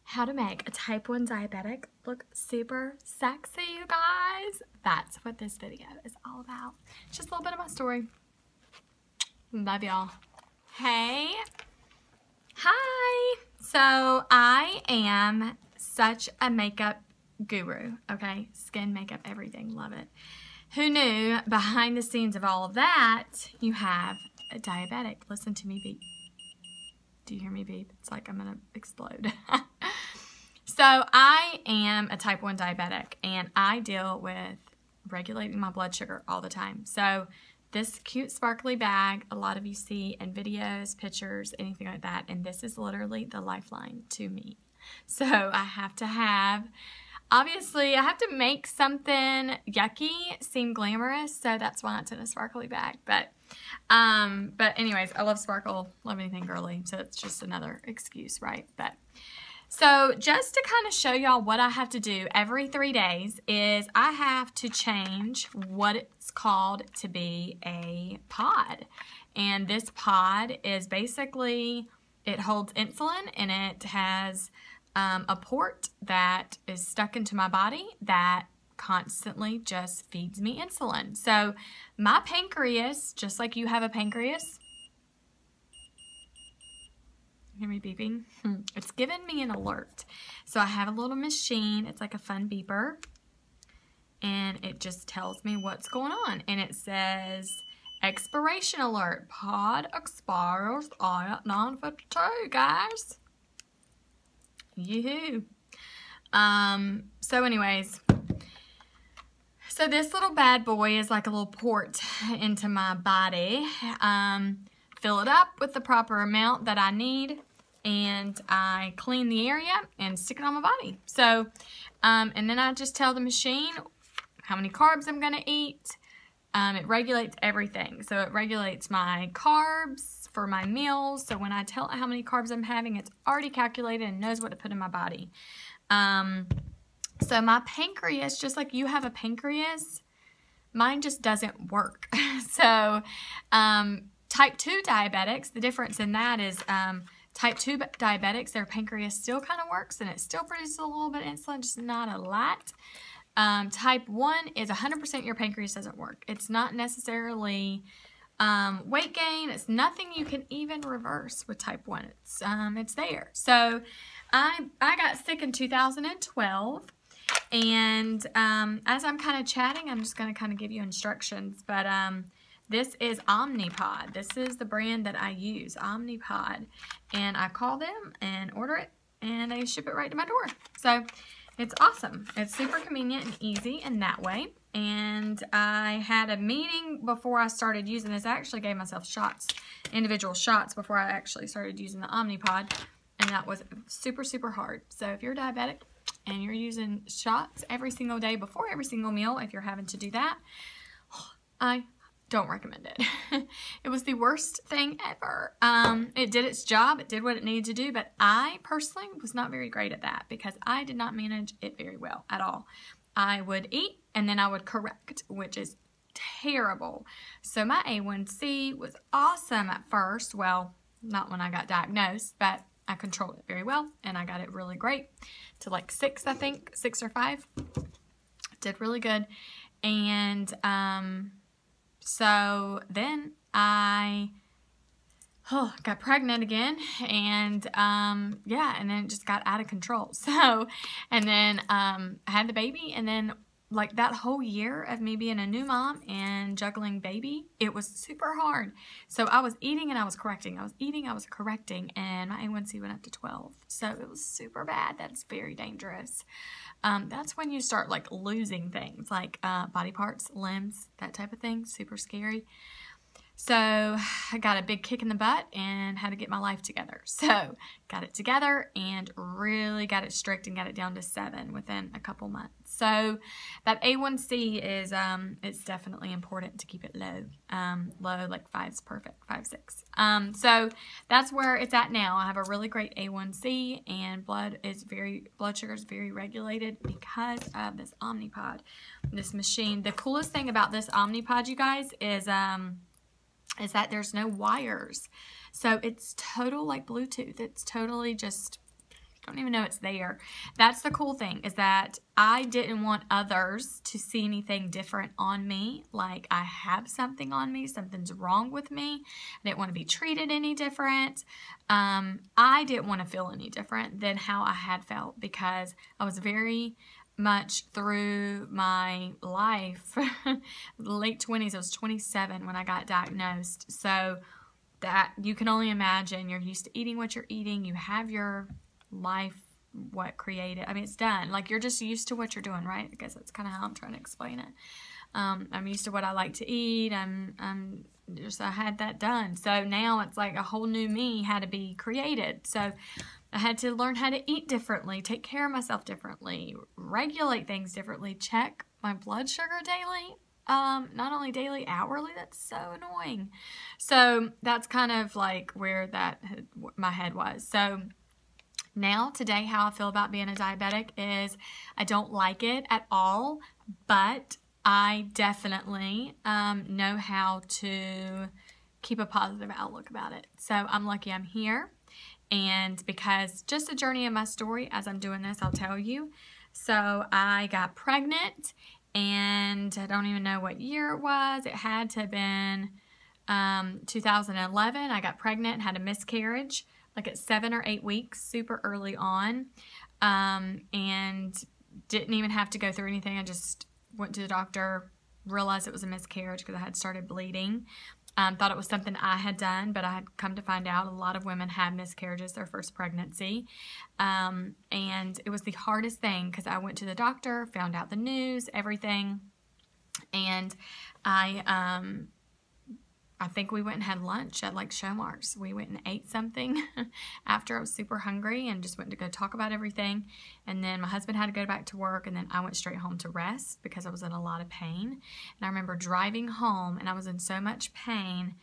how to make a type 1 diabetic look super sexy, you guys. That's what this video is all about. Just a little bit of my story. Love y'all. Hey. Hi. So I am such a makeup guru, okay? Skin, makeup, everything. Love it. Who knew behind the scenes of all of that, you have a diabetic. Listen to me beep. Do you hear me beep? It's like I'm gonna explode. So I am a type 1 diabetic, and I deal with regulating my blood sugar all the time. So this cute sparkly bag, a lot of you see in videos, pictures, anything like that, and this is literally the lifeline to me. So I have to have, obviously, I have to make something yucky seem glamorous, so that's why it's in a sparkly bag. But anyways, I love sparkle, love anything girly, so it's just another excuse, right? But so just to kind of show y'all what I have to do every 3 days is I have to change what it's called to be a pod. And this pod is basically, it holds insulin, and it has a port that is stuck into my body that constantly just feeds me insulin. So my pancreas, just like you have a pancreas, hear me beeping? It's giving me an alert. So I have a little machine. It's like a fun beeper. And it just tells me what's going on. And it says, expiration alert. Pod expires at 9:52, guys. Yoo-hoo. So anyways, so this little bad boy is like a little port into my body. Fill it up with the proper amount that I need, and I clean the area and stick it on my body. So, and then I just tell the machine how many carbs I'm going to eat. It regulates everything. So it regulates my carbs for my meals. So when I tell it how many carbs I'm having, it's already calculated and knows what to put in my body. So my pancreas, just like you have a pancreas, mine just doesn't work. So, type 2 diabetics, the difference in that is type 2 diabetics, their pancreas still kind of works and it still produces a little bit of insulin, just not a lot. Type 1 is 100% your pancreas doesn't work. It's not necessarily weight gain. It's nothing you can even reverse with type 1. It's there. So I got sick in 2012. And as I'm kind of chatting, I'm just going to kind of give you instructions. But this is Omni Pod. This is the brand that I use, Omni Pod. And I call them and order it, and they ship it right to my door. So it's awesome. It's super convenient and easy in that way. And I had a meeting before I started using this. I actually gave myself shots, individual shots, before I actually started using the Omni Pod. And that was super, super hard. So if you're diabetic and you're using shots every single day before every single meal, if you're having to do that, I don't recommend it. It was the worst thing ever. It did its job. It did what it needed to do, but I personally was not very great at that because I did not manage it very well at all. I would eat and then I would correct, which is terrible. So my A1C was awesome at first. Well, not when I got diagnosed, but I controlled it very well, and I got it really great to like 6, I think, 6 or 5. Did really good. And so then I got pregnant again, and yeah, and then it just got out of control. So, and then I had the baby, and then like that whole year of me being a new mom and juggling baby, it was super hard. So I was eating and I was correcting. I was eating, I was correcting, and my A1C went up to 12. So it was super bad. That's very dangerous. That's when you start like losing things like body parts, limbs, that type of thing. Super scary. So I got a big kick in the butt and had to get my life together. So got it together and really got it strict and got it down to 7 within a couple months. So that A1C is, it's definitely important to keep it low. Low, like 5's perfect, 5, 6. So that's where it's at now. I have a really great A1C, and blood sugar is very regulated because of this Omni Pod, this machine. The coolest thing about this Omni Pod, you guys, is that there's no wires. So it's total like Bluetooth. It's totally just don't even know it's there. That's the cool thing, is that I didn't want others to see anything different on me. Like I have something on me, something's wrong with me. I didn't want to be treated any different. I didn't want to feel any different than how I had felt, because I was very much through my life, late 20s, I was 27 when I got diagnosed. So that you can only imagine, you're used to eating what you're eating, you have your life, what created, I mean, it's done. Like you're just used to what you're doing, right? I guess that's kind of how I'm trying to explain it. I'm used to what I like to eat. I had that done. So now it's like a whole new me had to be created. So I had to learn how to eat differently, take care of myself differently, regulate things differently, check my blood sugar daily. Not only daily, hourly. That's so annoying. So that's kind of like where my head was. So now, today, how I feel about being a diabetic is I don't like it at all, but I definitely know how to keep a positive outlook about it. So I'm lucky I'm here. And because just a journey in my story, as I'm doing this, I'll tell you. So I got pregnant, and I don't even know what year it was. It had to have been 2011. I got pregnant, had a miscarriage, like at 7 or 8 weeks, super early on, and didn't even have to go through anything. I just went to the doctor, realized it was a miscarriage because I had started bleeding. Thought it was something I had done, but I had come to find out a lot of women have miscarriages their first pregnancy. And it was the hardest thing because I went to the doctor, found out the news, everything. And I think we went and had lunch at like Showmarks. We went and ate something after I was super hungry and just went to go talk about everything. And then my husband had to go back to work, and then I went straight home to rest because I was in a lot of pain. And I remember driving home, and I was in so much pain,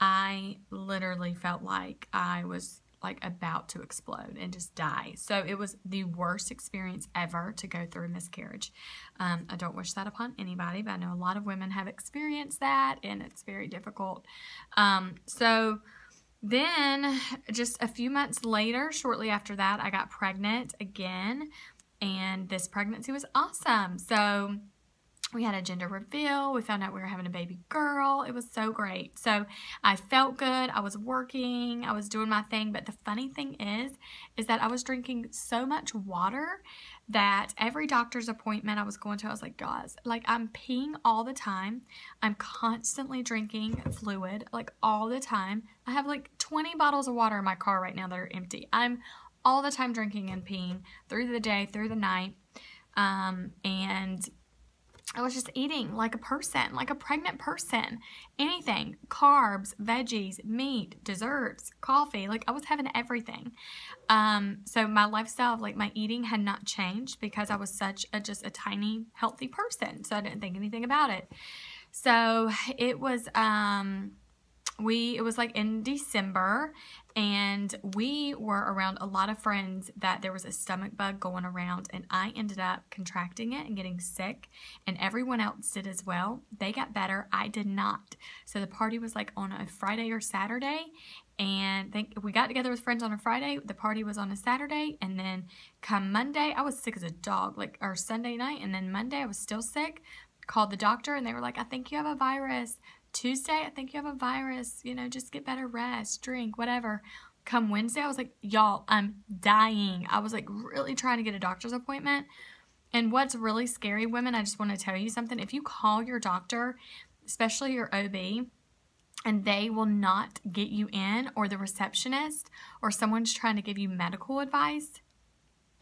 I literally felt like I was like about to explode and just die. So it was the worst experience ever to go through a miscarriage. I don't wish that upon anybody, but I know a lot of women have experienced that, and it's very difficult. So then just a few months later, shortly after that, I got pregnant again, and this pregnancy was awesome. So we had a gender reveal. We found out we were having a baby girl. It was so great. So I felt good. I was working. I was doing my thing. But the funny thing is that I was drinking so much water that every doctor's appointment I was going to, I was like, guys, like I'm peeing all the time. I'm constantly drinking fluid, like all the time. I have like 20 bottles of water in my car right now that are empty. I'm all the time drinking and peeing through the day, through the night. And I was just eating like a person, like a pregnant person. Anything, carbs, veggies, meat, desserts, coffee, like I was having everything. So my lifestyle, like my eating had not changed because I was such just a tiny, healthy person. So I didn't think anything about it. So it was, it was like in December, and we were around a lot of friends that there was a stomach bug going around, and I ended up contracting it and getting sick, and everyone else did as well. They got better. I did not. So the party was like on a Friday or Saturday, and we got together with friends on a Friday. The party was on a Saturday, and then come Monday, I was sick as a dog, like our Sunday night, and then Monday I was still sick. Called the doctor, and they were like, I think you have a virus. Tuesday, I think you have a virus, you know, just get better rest, drink, whatever. Come Wednesday, I was like, y'all, I'm dying. I was like really trying to get a doctor's appointment. And what's really scary, women, I just want to tell you something. If you call your doctor, especially your OB, and they will not get you in, or the receptionist, or someone's trying to give you medical advice,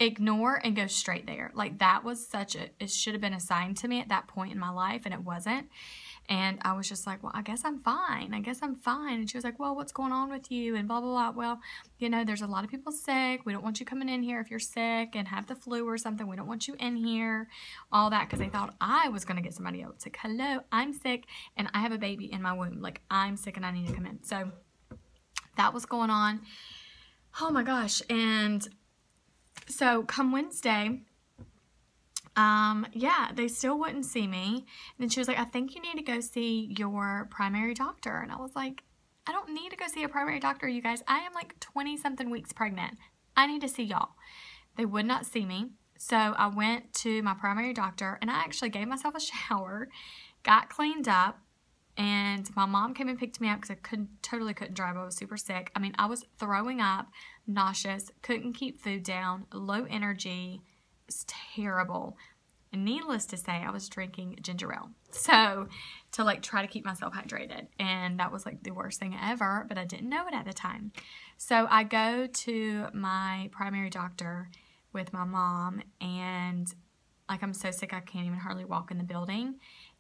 ignore and go straight there. Like that was it should have been a sign to me at that point in my life, and it wasn't. And I was just like, well, I guess I'm fine. I guess I'm fine. And she was like, well, what's going on with you? And blah, blah, blah. Well, you know, there's a lot of people sick. We don't want you coming in here if you're sick and have the flu or something. We don't want you in here. All that, because they thought I was going to get somebody else. Like, hello, I'm sick and I have a baby in my womb. Like, I'm sick and I need to come in. So that was going on. Oh my gosh. And so come Wednesday, yeah, they still wouldn't see me. And then she was like, I think you need to go see your primary doctor. And I was like, I don't need to go see a primary doctor, you guys. I am like 20 something weeks pregnant. I need to see y'all. They would not see me. So I went to my primary doctor, and I actually gave myself a shower, got cleaned up, and my mom came and picked me up because I totally couldn't drive. I was super sick. I mean, I was throwing up, nauseous, couldn't keep food down, low energy. It was terrible. And needless to say, I was drinking ginger ale. So to like try to keep myself hydrated. And that was like the worst thing ever, but I didn't know it at the time. So I go to my primary doctor with my mom, and like I'm so sick I can't even hardly walk in the building.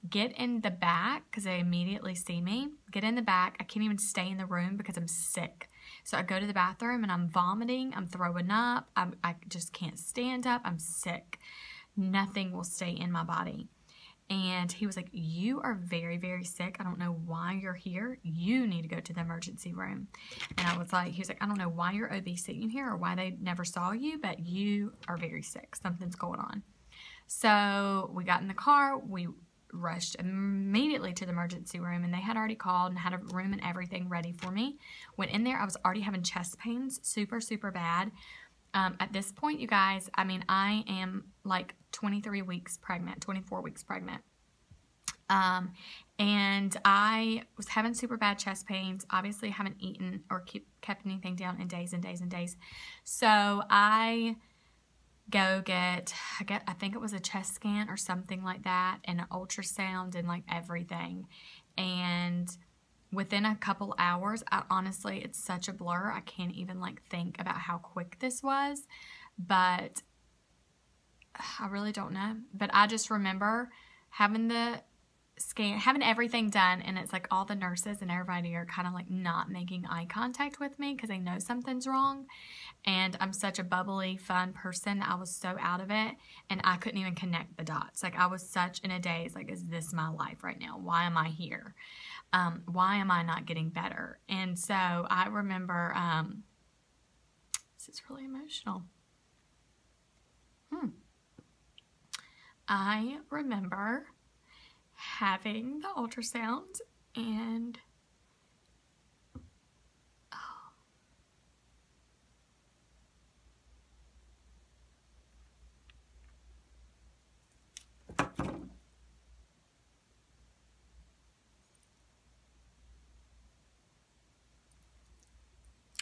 Get in the back because they immediately see me. Get in the back. I can't even stay in the room because I'm sick. So I go to the bathroom and I'm vomiting. I'm throwing up. I just can't stand up. I'm sick. Nothing will stay in my body. And he was like, you are very, very sick. I don't know why you're here. You need to go to the emergency room. And I was like, he was like, I don't know why your OB's sitting here or why they never saw you, but you are very sick. Something's going on. So we got in the car. We rushed immediately to the emergency room, and they had already called and had a room and everything ready for me. Went in there. I was already having chest pains, super, super bad. At this point, you guys, I mean, I am like 24 weeks pregnant. And I was having super bad chest pains. Obviously, haven't eaten or kept anything down in days and days and days. So I go get, I think it was a chest scan or something like that, and an ultrasound and like everything. And within a couple hours, honestly, it's such a blur. I can't even like think about how quick this was, but I really don't know. But I just remember having the scan, having everything done, and it's like all the nurses and everybody are kind of like not making eye contact with me because they know something's wrong. And I'm such a bubbly, fun person. I was so out of it, and I couldn't even connect the dots. Like I was such in a daze, like, is this my life right now? Why am I here? Why am I not getting better? And so I remember, this is really emotional. I remember having the ultrasound, and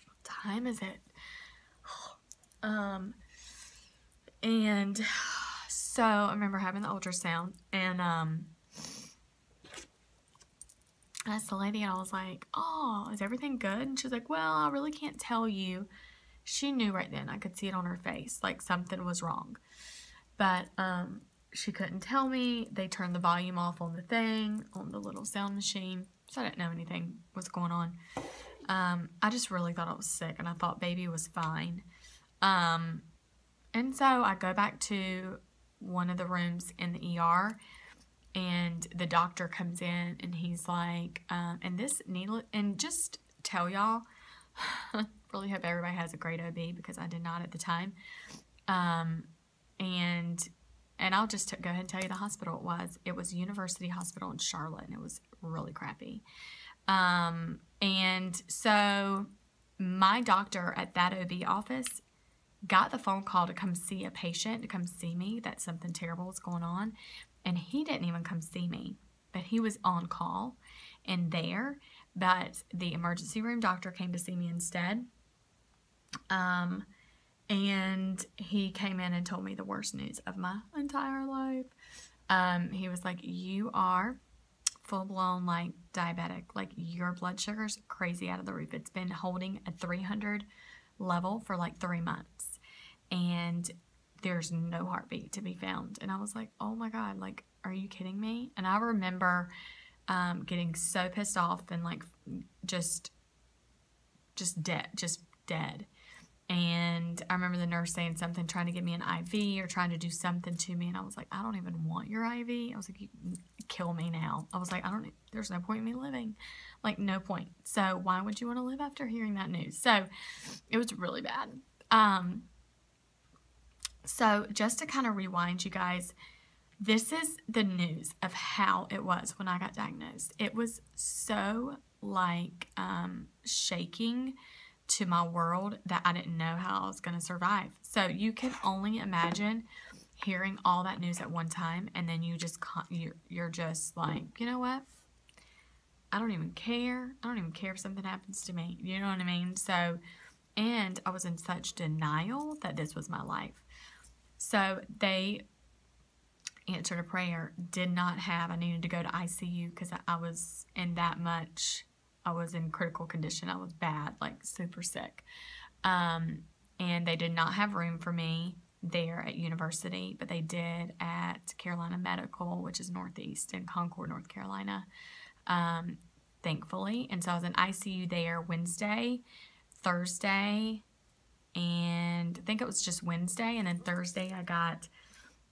what time is it? And so I remember having the ultrasound, and I asked the lady, and I was like, oh, is everything good? And she was like, well, I really can't tell you. She knew right then. I could see it on her face, like something was wrong. But she couldn't tell me. They turned the volume off on the thing, on the little sound machine, so I didn't know anything was going on. I just really thought I was sick, and I thought baby was fine. And so I go back to one of the rooms in the ER, and the doctor comes in, and he's like, and this needle, and just tell y'all, really hope everybody has a great OB because I did not at the time. And I'll just go ahead and tell you the hospital it was. It was University Hospital in Charlotte, and it was really crappy. And so my doctor at that OB office got the phone call to come see a patient, to come see me, that something terrible was going on. And he didn't even come see me, but he was on call and there. But the emergency room doctor came to see me instead. And he came in and told me the worst news of my entire life. He was like, you are full-blown, like, diabetic. Like, your blood sugar's crazy out of the roof. It's been holding a 300 level for, like, 3 months. And there's no heartbeat to be found. And I was like, oh, my God. Like, are you kidding me? And I remember getting so pissed off and, like, just dead. And I remember the nurse saying something, trying to give me an IV or trying to do something to me. And I was like, I don't even want your IV. I was like, you kill me now. I was like, there's no point in me living. Like, no point. So why would you want to live after hearing that news? So it was really bad. So just to kind of rewind you guys, this is the news of how it was when I got diagnosed. It was so like shaking to my world that I didn't know how I was going to survive. So you can only imagine hearing all that news at one time, and then you're just like, you know what? I don't even care. I don't even care if something happens to me. You know what I mean? So, and I was in such denial that this was my life. So they answered a prayer. I needed to go to ICU because I was in I was in critical condition. I was bad, like super sick. And they did not have room for me there at university, but they did at Carolina Medical, which is Northeast in Concord, North Carolina, thankfully. And so I was in ICU there Wednesday, Thursday, and I think it was just Wednesday. And then Thursday I got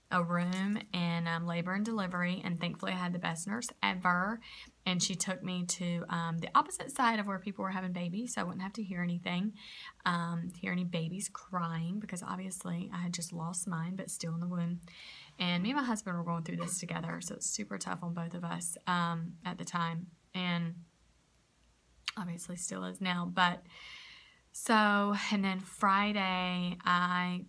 a room in labor and delivery, and thankfully I had the best nurse ever, and she took me to the opposite side of where people were having babies, so I wouldn't have to hear anything, hear any babies crying, because obviously I had just lost mine, but still in the womb. And me and my husband were going through this together, so it's super tough on both of us at the time, and obviously still is now. But so, and then Friday I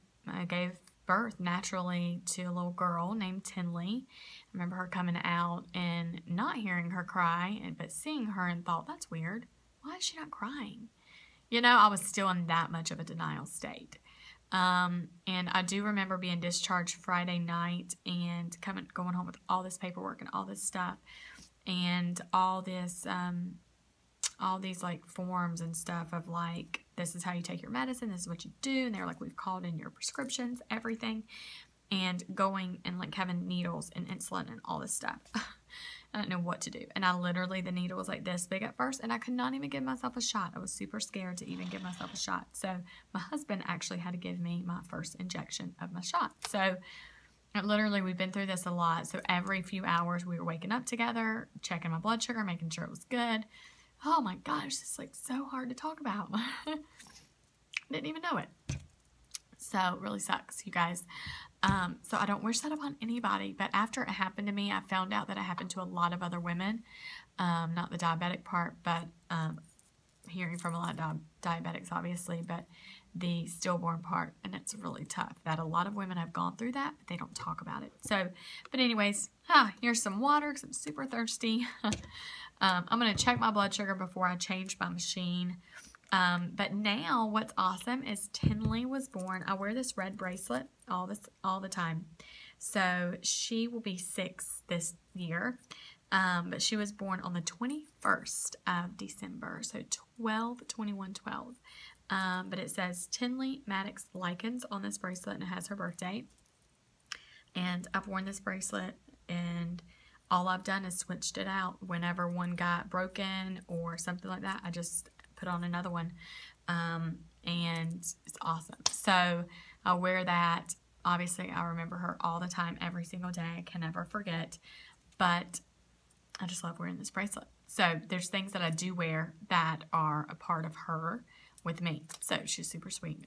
gave birth naturally to a little girl named Tinley. I remember her coming out and not hearing her cry, but seeing her and thought, that's weird. Why is she not crying? You know, I was still in that much of a denial state. And I do remember being discharged Friday night and going home with all this paperwork and all this stuff and all these like forms and stuff of like, this is how you take your medicine, this is what you do, and they're like, we've called in your prescriptions, everything, and going and like having needles and insulin and all this stuff. I didn't know what to do, and the needle was like this big at first, and I could not even give myself a shot. I was super scared to even give myself a shot, so my husband actually had to give me my first injection of my shot. So literally, we've been through this a lot, so every few hours we were waking up together, checking my blood sugar, making sure it was good. Oh my gosh, it's like so hard to talk about. Didn't even know it. So it really sucks, you guys. So I don't wish that upon anybody, but after it happened to me, I found out that it happened to a lot of other women. Not the diabetic part, but hearing from a lot of diabetics, obviously, but the stillborn part, and it's really tough. That a lot of women have gone through that, but they don't talk about it. So, but anyways, here's some water because I'm super thirsty. I'm going to check my blood sugar before I change my machine. But now what's awesome is Tinley was born. I wear this red bracelet all the time. So she will be 6 this year. But she was born on the 21st of December. So 12/21/12. But it says Tinley Maddox Lykins on this bracelet, and it has her birth date. And I've worn this bracelet, and all I've done is switched it out. Whenever one got broken or something like that, I just put on another one. And it's awesome. So I wear that. Obviously, I remember her all the time, every single day. I can never forget. But I just love wearing this bracelet. So there's things that I do wear that are a part of her with me. So she's super sweet.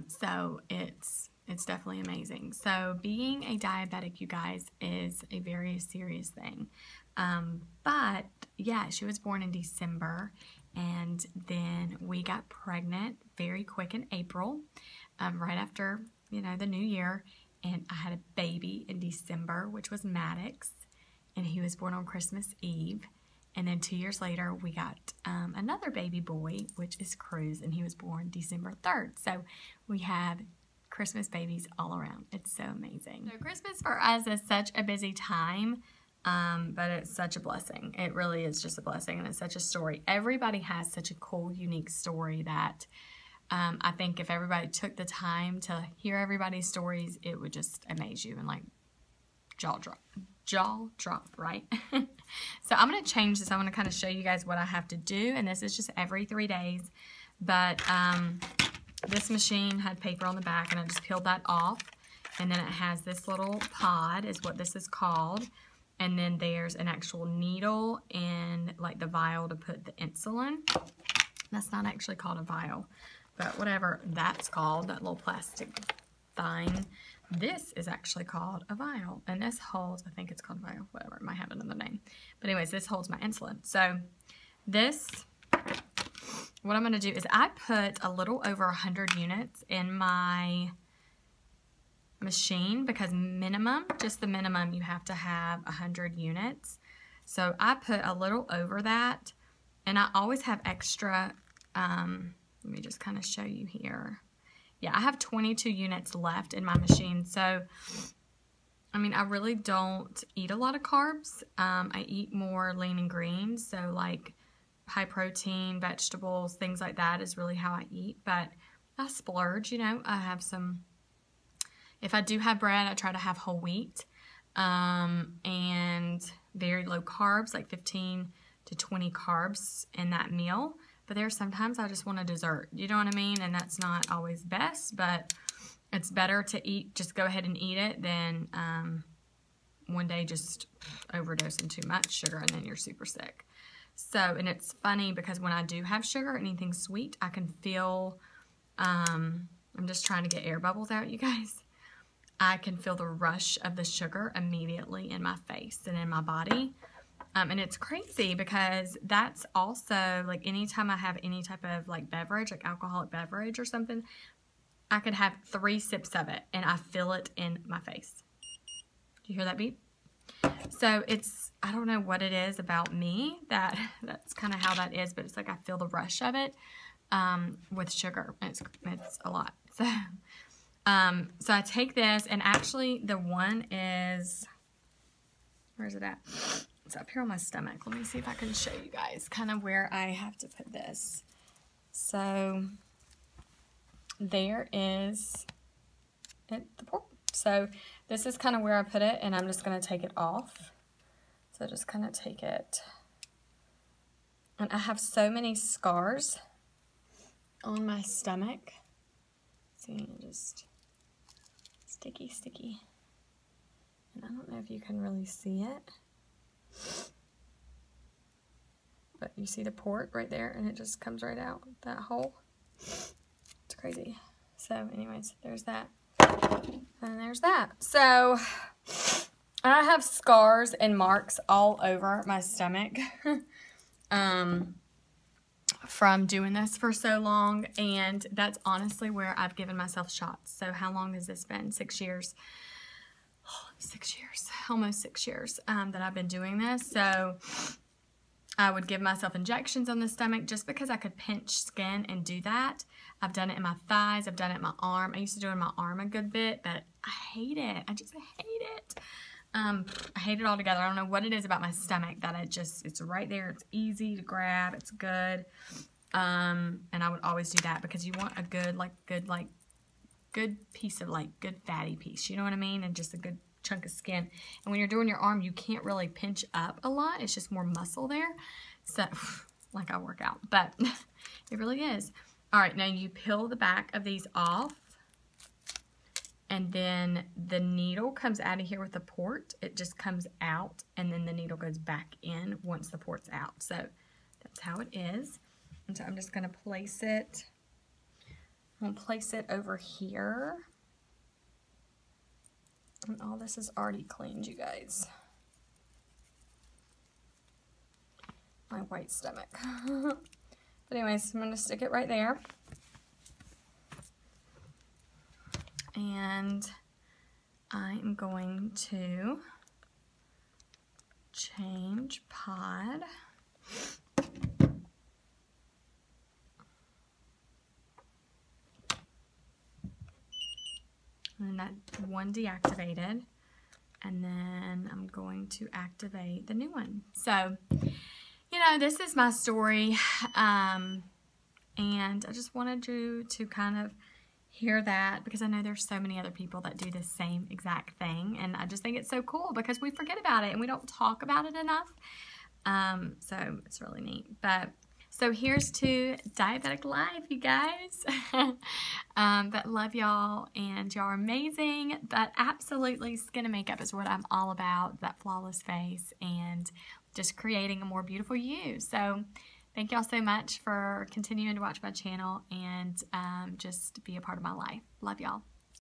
So it's definitely amazing. So being a diabetic, you guys, is a very serious thing. But yeah, she was born in December, and then we got pregnant very quick in April, right after, the new year, and I had a baby in December, which was Maddox, and he was born on Christmas Eve. And then 2 years later, we got another baby boy, which is Cruz, and he was born December 3rd. So we have Christmas babies all around. It's so amazing. So Christmas for us is such a busy time, but it's such a blessing. It really is just a blessing, and it's such a story. Everybody has such a cool, unique story that I think if everybody took the time to hear everybody's stories, it would just amaze you and like jaw drop, right? So I'm going to change this. I'm going to kind of show you guys what I have to do, and this is just every 3 days. But this machine had paper on the back, and I just peeled that off, and then it has this little pod is what this is called, and then there's an actual needle and like the vial to put the insulin. That's not actually called a vial, but whatever that's called, that little plastic thing. This is actually called a vial, and this holds, I think it's called a vial, whatever, it might have another name. But anyways, this holds my insulin. So this what I'm going to do is I put a little over 100 units in my machine because minimum, just the minimum, you have to have 100 units. So I put a little over that, and I always have extra, let me just kind of show you here. Yeah, I have 22 units left in my machine. So, I mean, I really don't eat a lot of carbs. I eat more lean and green, so like high protein, vegetables, things like that is really how I eat. But I splurge, you know. I have some, if I do have bread, I try to have whole wheat and very low carbs, like 15 to 20 carbs in that meal. But there's sometimes I just want a dessert, you know what I mean? And that's not always best, but it's better to eat, just go ahead and eat it than one day just overdosing too much sugar and then you're super sick. So, and it's funny because when I do have sugar, anything sweet, I can feel, I'm just trying to get air bubbles out, you guys. I can feel the rush of the sugar immediately in my face and in my body. And it's crazy because that's also, like, anytime I have any type of, like, beverage, like alcoholic beverage or something, I could have 3 sips of it and I feel it in my face. Do you hear that beep? So it's, I don't know what it is about me that's kind of how that is, but it's like I feel the rush of it with sugar. It's a lot. So, so I take this, and actually the one is, where is it at? It's up here on my stomach. Let me see if I can show you guys kind of where I have to put this. So there is the pork. So this is kind of where I put it, and I'm just going to take it off. So just kind of take it. And I have so many scars on my stomach. See, just sticky. And I don't know if you can really see it. But you see the port right there, and it just comes right out, that hole. It's crazy. So anyways, there's that. And there's that. So I have scars and marks all over my stomach from doing this for so long, and that's honestly where I've given myself shots. So how long has this been? 6 years. 6 years, almost 6 years that I've been doing this. So I would give myself injections on the stomach just because I could pinch skin and do that. I've done it in my thighs. I've done it in my arm. I used to do it in my arm a good bit, but I hate it. I just hate it. I hate it altogether. I don't know what it is about my stomach that it's right there. It's easy to grab. It's good. And I would always do that because you want a good piece of, good fatty piece. You know what I mean? And just a good chunk of skin. And when you're doing your arm, you can't really pinch up a lot. It's just more muscle there. So, like I work out. But it really is. All right, now you peel the back of these off. And then the needle comes out of here with the port. It just comes out, and then the needle goes back in once the port's out. So that's how it is. And so I'm just going to place it. I'm going to place it over here. And all this is already cleaned, you guys. My white stomach. But anyways, I'm going to stick it right there. And I'm going to change pod. And that one deactivated. And then I'm going to activate the new one. So, you know, this is my story. And I just wanted you to kind of hear that because I know there's so many other people that do the same exact thing, and I just think it's so cool because we forget about it and we don't talk about it enough. So it's really neat. But so here's to diabetic life, you guys. But love y'all, and y'all are amazing. But absolutely, skin and makeup is what I'm all about. That flawless face and just creating a more beautiful you. So thank y'all so much for continuing to watch my channel and just be a part of my life. Love y'all.